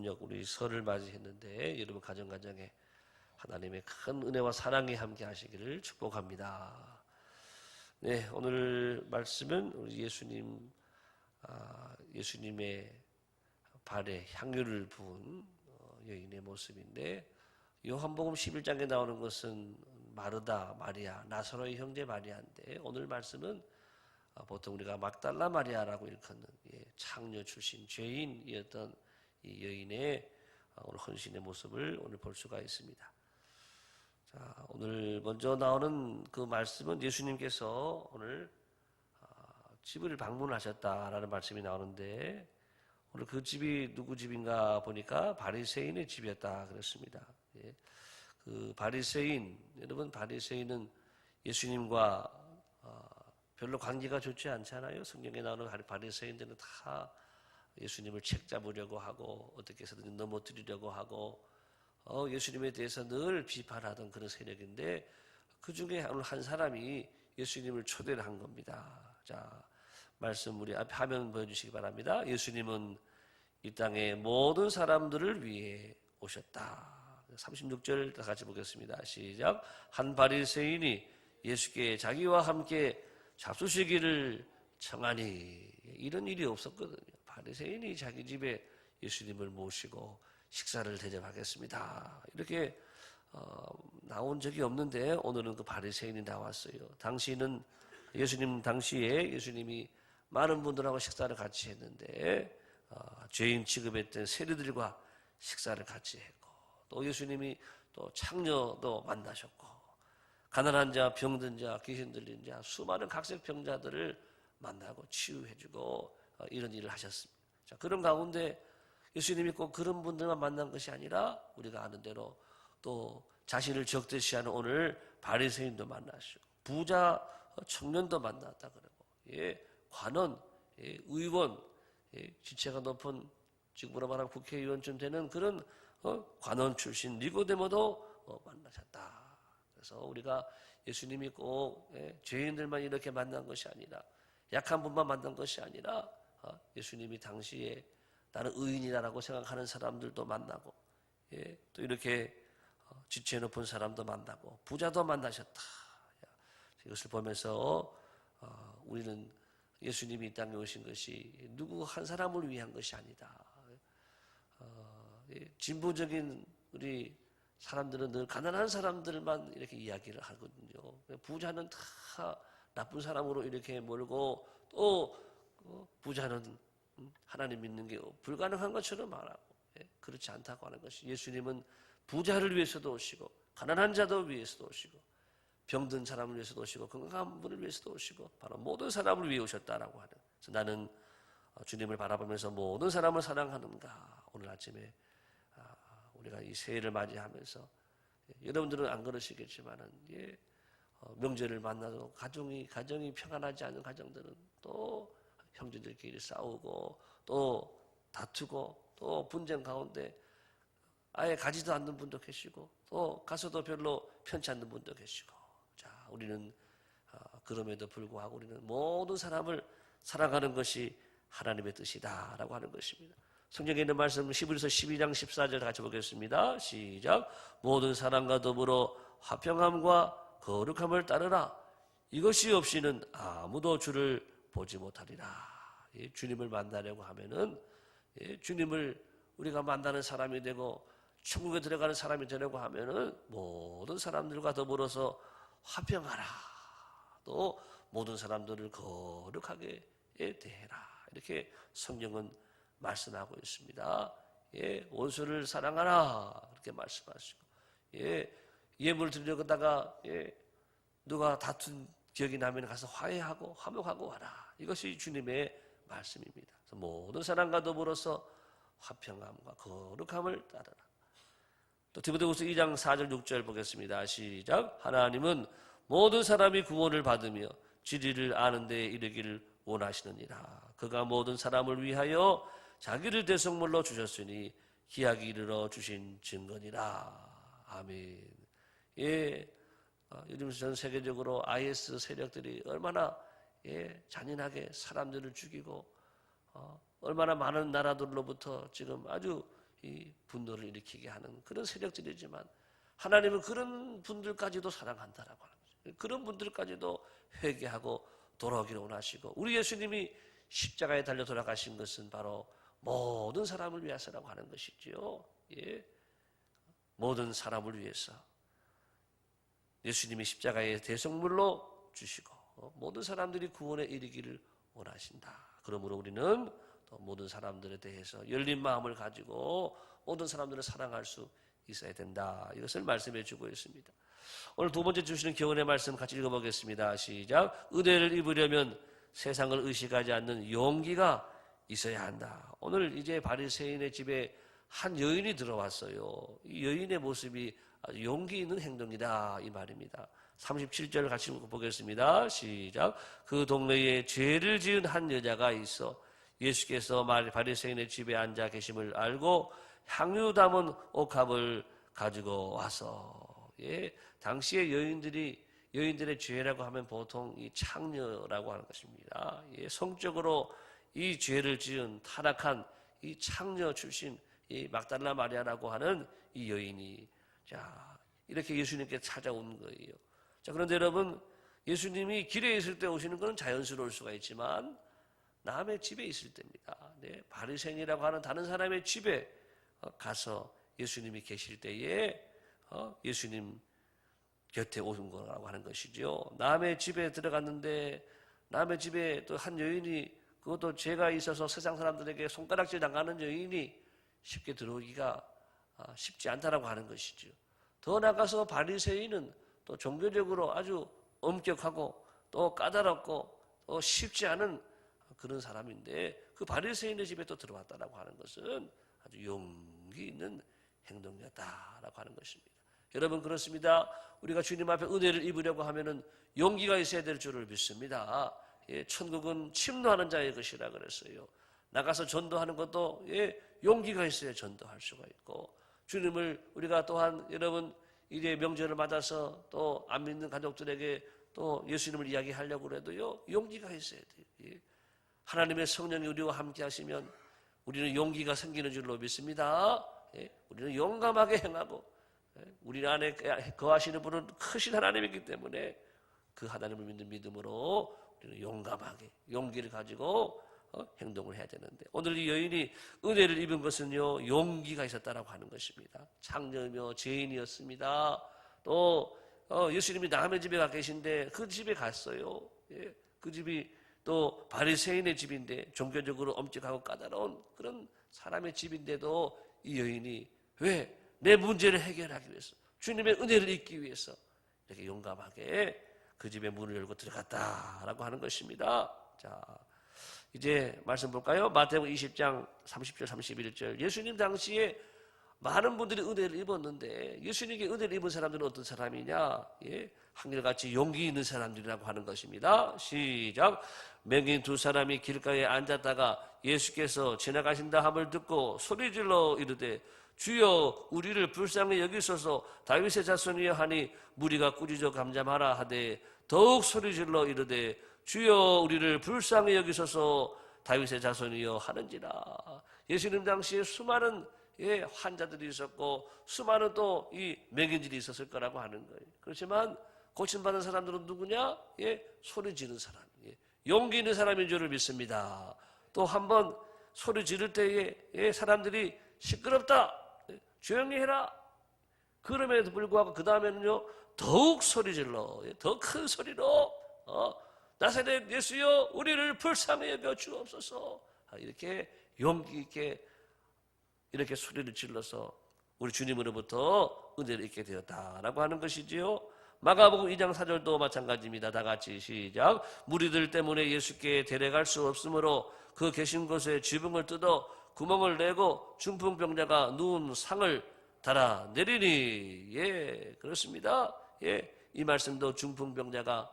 음력 우리 설을 맞이했는데 여러분 가정에 하나님의 큰 은혜와 사랑이 함께 하시기를 축복합니다. 네, 오늘 말씀은 우리 예수님의 발에 향유를 부은 여인의 모습인데, 요한복음 11장에 나오는 것은 마르다 마리아, 나사로의 형제 마리아인데, 오늘 말씀은 보통 우리가 막달라 마리아라고 일컫는 창녀 출신 죄인이었던 이 여인의 오늘 헌신의 모습을 오늘 볼 수가 있습니다. 자, 오늘 먼저 나오는 그 말씀은 예수님께서 오늘 집을 방문하셨다라는 말씀이 나오는데, 오늘 그 집이 누구 집인가 보니까 바리새인의 집이었다 그랬습니다. 그 바리새인, 여러분 바리새인은 예수님과 별로 관계가 좋지 않잖아요. 성경에 나오는 바리새인들은 다 예수님을 책잡으려고 하고 어떻게 해서든 넘어뜨리려고 하고 예수님에 대해서 늘 비판하던 그런 세력인데, 그 중에 오늘 한 사람이 예수님을 초대를 한 겁니다. 자, 말씀 우리 앞에 화면 보여주시기 바랍니다. 예수님은 이 땅의 모든 사람들을 위해 오셨다. 36절 다 같이 보겠습니다. 시작. 한 바리새인이 예수께 자기와 함께 잡수시기를 청하니. 이런 일이 없었거든요. 바리새인이 자기 집에 예수님을 모시고 식사를 대접하겠습니다, 이렇게 나온 적이 없는데, 오늘은 그 바리새인이 나왔어요. 당시는 예수님 당시에 예수님이 많은 분들하고 식사를 같이 했는데 죄인 취급했던 세리들과 식사를 같이 했고, 또 예수님이 또 창녀도 만나셨고, 가난한 자, 병든 자, 귀신 들린 자, 수많은 각색 병자들을 만나고 치유해주고 이런 일을 하셨습니다. 자, 그런 가운데 예수님이 꼭 그런 분들만 만난 것이 아니라 우리가 아는 대로 또 자신을 적대시하는 오늘 바리새인도 만나시고, 부자 청년도 만났다 그러고, 관원, 의원, 지체가 높은 지금으로 말하면 국회의원쯤 되는 그런 관원 출신 니고데모도 만나셨다. 그래서 우리가 예수님이 꼭 죄인들만 이렇게 만난 것이 아니라, 약한 분만 만난 것이 아니라 예수님이 당시에 나는 의인이라고 생각하는 사람들도 만나고, 또 이렇게 지체 높은 사람도 만나고 부자도 만나셨다. 이것을 보면서 우리는 예수님이 이 땅에 오신 것이 누구 한 사람을 위한 것이 아니다. 진보적인 우리 사람들은 늘 가난한 사람들만 이렇게 이야기를 하거든요. 부자는 다 나쁜 사람으로 이렇게 몰고, 또 부자는 하나님 믿는 게 불가능한 것처럼 말하고, 그렇지 않다고 하는 것이, 예수님은 부자를 위해서도 오시고 가난한 자도 위해서도 오시고 병든 사람을 위해서도 오시고 건강한 분을 위해서도 오시고 바로 모든 사람을 위해 오셨다라고 하는. 그래서 나는 주님을 바라보면서 모든 사람을 사랑하는가. 오늘 아침에 우리가 이 새해를 맞이하면서, 여러분들은 안 그러시겠지만은 명절을 만나도 가정이 평안하지 않은 가정들은 또 형제들끼리 싸우고 또 다투고 또 분쟁 가운데 아예 가지도 않는 분도 계시고, 또 가서도 별로 편치 않는 분도 계시고. 자, 우리는 그럼에도 불구하고 우리는 모든 사람을 사랑하는 것이 하나님의 뜻이다라고 하는 것입니다. 성경에 있는 말씀 히브리서 12장 14절 같이 보겠습니다. 시작. 모든 사람과 더불어 화평함과 거룩함을 따르라. 이것이 없이는 아무도 주를 보지 못하리라. 주님을 만나려고 하면은 주님을 우리가 만나는 사람이 되고 천국에 들어가는 사람이 되려고 하면은 모든 사람들과 더불어서 화평하라. 또 모든 사람들을 거룩하게 대해라. 이렇게 성경은 말씀하고 있습니다. 원수를 사랑하라. 그렇게 말씀하시고, 예물 드리려다가 누가 다툰 기억이 나면 가서 화해하고 화목하고 와라. 이것이 주님의 말씀입니다. 그래서 모든 사람과 더불어서 화평함과 거룩함을 따르라. 또 디모데후서 2장 4절 6절 보겠습니다. 시작. 하나님은 모든 사람이 구원을 받으며 진리를 아는 데에 이르기를 원하시느니라. 그가 모든 사람을 위하여 자기를 대성물로 주셨으니 기약이 이르러 주신 증거니라. 아멘. 요즘 전 세계적으로 IS 세력들이 얼마나 잔인하게 사람들을 죽이고 얼마나 많은 나라들로부터 지금 아주 이 분노를 일으키게 하는 그런 세력들이지만 하나님은 그런 분들까지도 사랑한다라고 하는 거죠. 그런 분들까지도 회개하고 돌아오기를 원하시고 우리 예수님이 십자가에 달려 돌아가신 것은 바로 모든 사람을 위해서라고 하는 것이지요. 예. 모든 사람을 위해서 예수님이 십자가의 대속물로 주시고 모든 사람들이 구원에 이르기를 원하신다. 그러므로 우리는 또 모든 사람들에 대해서 열린 마음을 가지고 모든 사람들을 사랑할 수 있어야 된다. 이것을 말씀해 주고 있습니다. 오늘 두 번째 주시는 교훈의 말씀 같이 읽어보겠습니다. 시작. 은혜를 입으려면 세상을 의식하지 않는 용기가 있어야 한다. 오늘 이제 바리새인의 집에 한 여인이 들어왔어요. 이 여인의 모습이 아주 용기 있는 행동이다 이 말입니다. 37절 같이 보겠습니다. 시작. 그 동네에 죄를 지은 한 여자가 있어 예수께서 바리새인의 집에 앉아 계심을 알고 향유 담은 옥합을 가지고 와서 당시의 여인들의 죄라고 하면 보통 이 창녀라고 하는 것입니다. 성적으로 이 죄를 지은 타락한 이 창녀 출신 이 막달라 마리아라고 하는 이 여인이 이렇게 예수님께 찾아온 거예요. 그런데 여러분 예수님이 길에 있을 때 오시는 것은 자연스러울 수가 있지만 남의 집에 있을 때입니다. 바리새인이라고 하는 다른 사람의 집에 가서 예수님이 계실 때에 예수님 곁에 오신 거라고 하는 것이죠. 남의 집에 들어갔는데 남의 집에 또 한 여인이 그것도 죄가 있어서 세상 사람들에게 손가락질 당하는 여인이 쉽게 들어오기가 쉽지 않다라고 하는 것이죠. 더 나아가서 바리새인은 또 종교적으로 아주 엄격하고 또 까다롭고 또 쉽지 않은 그런 사람인데 그 바리새인의 집에 또 들어왔다라고 하는 것은 아주 용기 있는 행동이었다라고 하는 것입니다. 여러분 그렇습니다. 우리가 주님 앞에 은혜를 입으려고 하면은 용기가 있어야 될 줄을 믿습니다. 천국은 침노하는 자의 것이라 그랬어요. 나가서 전도하는 것도 용기가 있어야 전도할 수가 있고 주님을 우리가 또한 여러분 이제 명절을 맞아서 또 안 믿는 가족들에게 또 예수님을 이야기하려고 해도요 용기가 있어야 돼요. 하나님의 성령이 우리와 함께 하시면 우리는 용기가 생기는 줄로 믿습니다. 우리는 용감하게 행하고 우리 안에 거하시는 분은 크신 하나님이기 때문에 그 하나님을 믿는 믿음으로 우리는 용감하게 용기를 가지고 행동을 해야 되는데 오늘 이 여인이 은혜를 입은 것은요 용기가 있었다라고 하는 것입니다. 창녀며 죄인이었습니다. 또 예수님이 남의 집에 가 계신데 그 집에 갔어요. 그 집이 또 바리새인의 집인데 종교적으로 엄격하고 까다로운 그런 사람의 집인데도 이 여인이 왜? 내 문제를 해결하기 위해서 주님의 은혜를 입기 위해서 이렇게 용감하게 그 집에 문을 열고 들어갔다라고 하는 것입니다. 자, 이제 말씀 볼까요? 마태복음 20장 30절 31절 예수님 당시에 많은 분들이 은혜를 입었는데 예수님께 은혜를 입은 사람들은 어떤 사람이냐? 한결같이 용기 있는 사람들이라고 하는 것입니다. 시작. 맹인 두 사람이 길가에 앉았다가 예수께서 지나가신다 함을 듣고 소리질러 이르되 주여 우리를 불쌍히 여기소서 다윗의 자손이여 하니 무리가 꾸짖어 감잠하라 하되 더욱 소리질러 이르되 주여 우리를 불쌍히 여기소서 다윗의 자손이여 하는지라. 예수님 당시에 수많은 환자들이 있었고 수많은 또 이 맹인들이 있었을 거라고 하는 거예요. 그렇지만 고침받은 사람들은 누구냐? 소리 지르는 사람, 용기 있는 사람인 줄을 믿습니다. 또 한번 소리 지를 때에 사람들이 시끄럽다, 조용히 해라. 그럼에도 불구하고 그 다음에는요 더욱 소리 질러 더 큰 소리로 나사렛 예수여 우리를 불쌍히 여겨 주옵소서. 이렇게 용기 있게 이렇게 소리를 질러서 우리 주님으로부터 은혜를 입게 되었다라고 하는 것이지요. 마가복음 2장 4절도 마찬가지입니다. 다 같이 시작. 무리들 때문에 예수께 데려갈 수 없으므로 그 계신 곳에 지붕을 뜯어 구멍을 내고 중풍병자가 누운 상을 달아 내리니. 그렇습니다. 이 말씀도 중풍병자가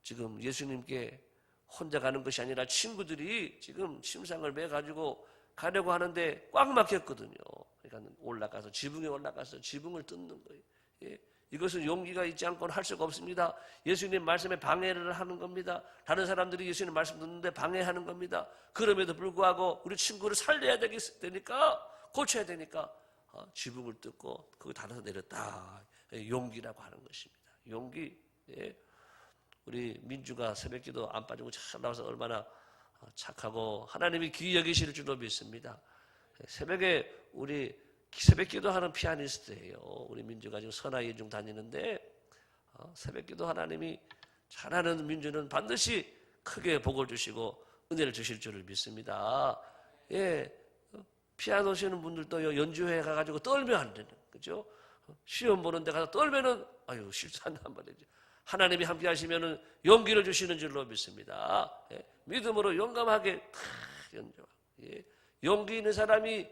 지금 예수님께 혼자 가는 것이 아니라 친구들이 지금 침상을 매가지고 가려고 하는데 꽉 막혔거든요. 그러니까 올라가서 지붕에 올라가서 지붕을 뜯는 거예요. 이것은 용기가 있지 않고는 할 수가 없습니다. 예수님 말씀에 방해를 하는 겁니다. 다른 사람들이 예수님 말씀 듣는데 방해하는 겁니다. 그럼에도 불구하고 우리 친구를 살려야 되니까 고쳐야 되니까 지붕을 뜯고 그거 달아서 내렸다. 용기라고 하는 것입니다. 용기. 예. 우리 민주가 새벽기도 안 빠지고 잘 나와서 얼마나 착하고 하나님이 귀히 여기실 줄로 믿습니다. 새벽에 우리 새벽기도 하는 피아니스트예요. 우리 민주가 지금 선하이 중 다니는데 새벽기도 하나님이 잘하는 민주는 반드시 크게 복을 주시고 은혜를 주실 줄을 믿습니다. 예, 피아노 치는 분들도 연주회 가가지고 떨면 안 되는, 그죠? 시험 보는 데 가서 떨면은 아유 실수한단 말이죠. 하나님이 함께 하시면은 용기를 주시는 줄로 믿습니다. 예, 믿음으로 용감하게 연주. 예, 용기 있는 사람이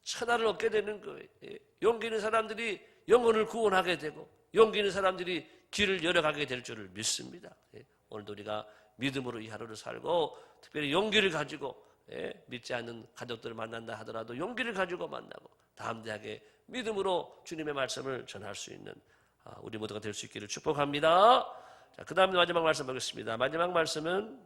천하를 얻게 되는 거예요. 예, 용기 있는 사람들이 영혼을 구원하게 되고 용기 있는 사람들이 길을 열어가게 될 줄을 믿습니다. 예, 오늘도 우리가 믿음으로 이 하루를 살고 특별히 용기를 가지고 믿지 않는 가족들을 만난다 하더라도 용기를 가지고 만나고 담대하게 믿음으로 주님의 말씀을 전할 수 있는 우리 모두가 될 수 있기를 축복합니다. 자, 그 다음 마지막 말씀 보겠습니다. 마지막 말씀은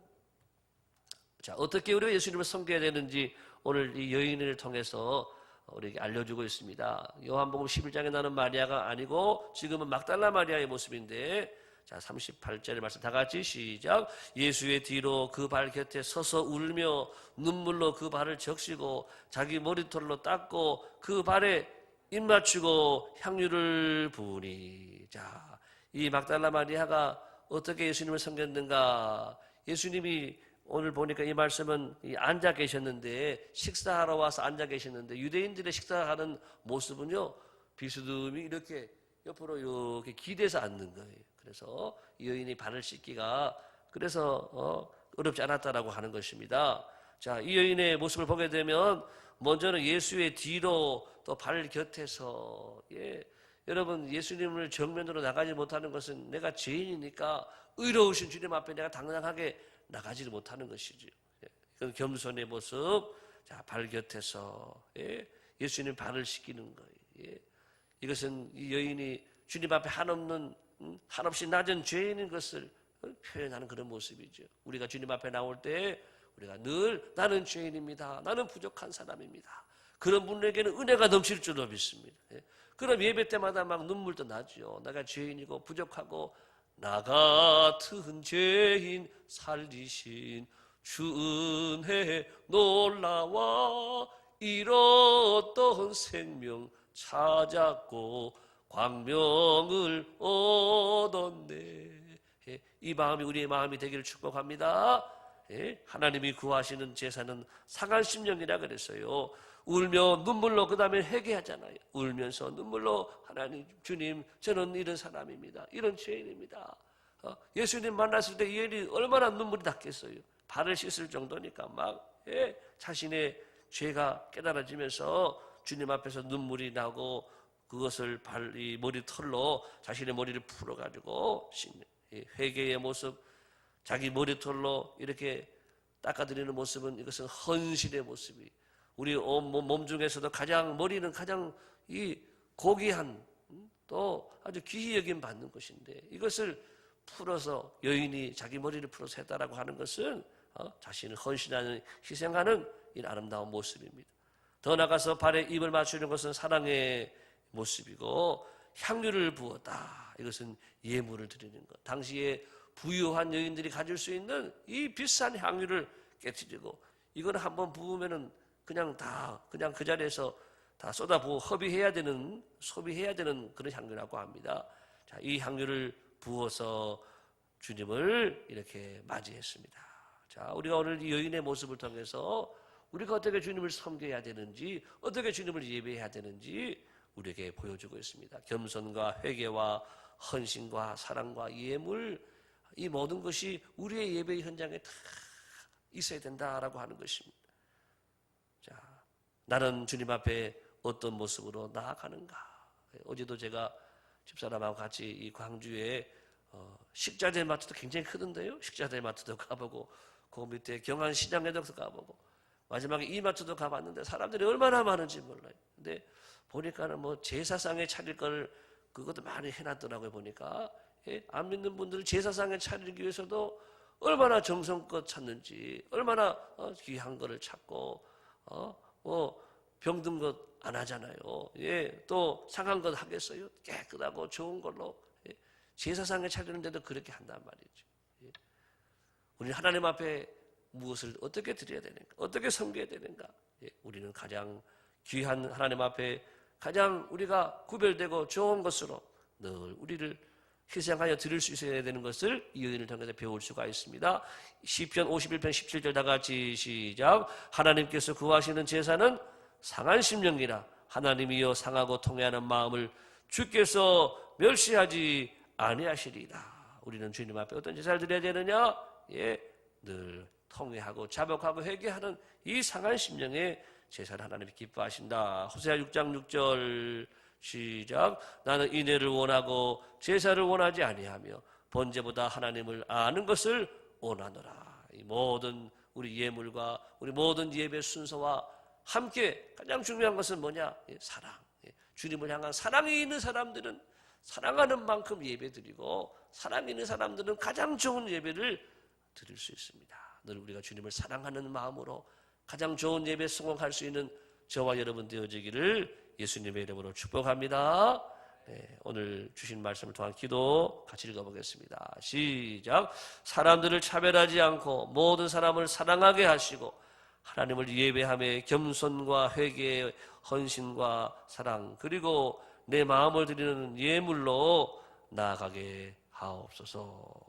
자, 어떻게 우리가 예수님을 섬겨야 되는지 오늘 이 여인을 통해서 우리에게 알려주고 있습니다. 요한복음 11장에 나오는 마리아가 아니고 지금은 막달라 마리아의 모습인데 자, 38절의 말씀 다 같이 시작. 예수의 뒤로 그 발 곁에 서서 울며 눈물로 그 발을 적시고 자기 머리털로 닦고 그 발에 입 맞추고 향유를 부으니. 자, 이 막달라 마리아가 어떻게 예수님을 섬겼는가? 예수님이 오늘 보니까 이 말씀은 앉아 계셨는데 식사하러 와서 앉아 계셨는데 유대인들의 식사하는 모습은요 비스듬히 이렇게 옆으로 이렇게 기대서 앉는 거예요. 그래서 이 여인이 발을 씻기가 그래서 어렵지 않았다라고 하는 것입니다. 자, 이 여인의 모습을 보게 되면 먼저는 예수의 뒤로 또 발 곁에서 여러분 예수님을 정면으로 나가지 못하는 것은 내가 죄인이니까 의로우신 주님 앞에 내가 당당하게 나가지를 못하는 것이죠. 그건 겸손의 모습. 자, 발 곁에서 예수님 발을 씻기는 거예요. 이것은 이 여인이 주님 앞에 한없이 낮은 죄인인 것을 표현하는 그런 모습이죠. 우리가 주님 앞에 나올 때 우리가 늘 나는 죄인입니다. 나는 부족한 사람입니다. 그런 분에게는 은혜가 넘칠 줄로 믿습니다. 그럼 예배 때마다 막 눈물도 나죠. 내가 죄인이고 부족하고 나 같은 죄인 살리신 주 은혜 놀라와 잃었던 생명 찾았고 광명을 얻었네. 이 마음이 우리의 마음이 되기를 축복합니다. 하나님이 구하시는 제사는 상한 심령이라 그랬어요. 울며 눈물로 그 다음에 회개하잖아요. 울면서 눈물로 하나님 주님 저는 이런 사람입니다. 이런 죄인입니다. 예수님 만났을 때 이 여인이 얼마나 눈물이 닿겠어요. 발을 씻을 정도니까 막 자신의 죄가 깨달아지면서 주님 앞에서 눈물이 나고 그것을 이 머리털로 자신의 머리를 풀어가지고 씻는 회개의 모습, 자기 머리털로 이렇게 닦아드리는 모습은 이것은 헌신의 모습이 우리 몸 중에서도 머리는 가장 이 고귀한 또 아주 귀히 여김 받는 것인데 이것을 풀어서 여인이 자기 머리를 풀어서 했다라고 하는 것은 자신을 헌신하는 희생하는 이 아름다운 모습입니다. 더 나아가서 발에 입을 맞추는 것은 사랑의 모습이고 향유를 부었다. 이것은 예물을 드리는 것. 당시에 부유한 여인들이 가질 수 있는 이 비싼 향유를 깨트리고 이거는 한번 부으면은 그냥 그 자리에서 다 쏟아부어 소비해야 되는 그런 향유라고 합니다. 자, 이 향유를 부어서 주님을 이렇게 맞이했습니다. 자, 우리가 오늘 이 여인의 모습을 통해서 우리가 어떻게 주님을 섬겨야 되는지, 어떻게 주님을 예배해야 되는지 우리에게 보여주고 있습니다. 겸손과 회개와 헌신과 사랑과 예물, 이 모든 것이 우리의 예배 현장에 다 있어야 된다라고 하는 것입니다. 자, 나는 주님 앞에 어떤 모습으로 나아가는가? 어제도 제가 집사람하고 같이 이 광주에 식자재 마트도 굉장히 크던데요. 식자재 마트도 가보고 그 밑에 경안시장에도 가보고 마지막에 이마트도 가봤는데 사람들이 얼마나 많은지 몰라요. 근데 보니까는 뭐 제사상에 차릴 걸 그것도 많이 해놨더라고요. 보니까 안 믿는 분들 제사상에 차리기 위해서도 얼마나 정성껏 찾는지 얼마나 귀한 거를 찾고 병든 것 안 하잖아요. 예, 또 상한 것 하겠어요? 깨끗하고 좋은 걸로. 예, 제사상에 차리는데도 그렇게 한단 말이죠. 예, 우리는 하나님 앞에 무엇을 어떻게 드려야 되는가? 어떻게 섬겨야 되는가? 예, 우리는 가장 귀한 하나님 앞에 가장 우리가 구별되고 좋은 것으로 늘 우리를 희생하여 드릴 수 있어야 되는 것을 이 여인을 통해서 배울 수가 있습니다. 시편 51편 17절 다 같이 시작. 하나님께서 구하시는 제사는 상한 심령이라 하나님이여 상하고 통회하는 마음을 주께서 멸시하지 아니하시리이다. 우리는 주님 앞에 어떤 제사를 드려야 되느냐? 예, 늘 통회하고 자복하고 회개하는 이 상한 심령의 제사를 하나님이 기뻐하신다. 호세아 6장 6절 시작. 나는 인애를 원하고 제사를 원하지 아니하며 번제보다 하나님을 아는 것을 원하노라. 이 모든 우리 예물과 우리 모든 예배 순서와 함께 가장 중요한 것은 뭐냐? 사랑. 주님을 향한 사랑이 있는 사람들은 사랑하는 만큼 예배 드리고 사랑이 있는 사람들은 가장 좋은 예배를 드릴 수 있습니다. 늘 우리가 주님을 사랑하는 마음으로 가장 좋은 예배 성공할 수 있는 저와 여러분 되어지기를 예수님의 이름으로 축복합니다. 네, 오늘 주신 말씀을 통한 기도 같이 읽어보겠습니다. 시작. 사람들을 차별하지 않고 모든 사람을 사랑하게 하시고 하나님을 예배함에 겸손과 회개, 헌신과 사랑 그리고 내 마음을 드리는 예물로 나아가게 하옵소서.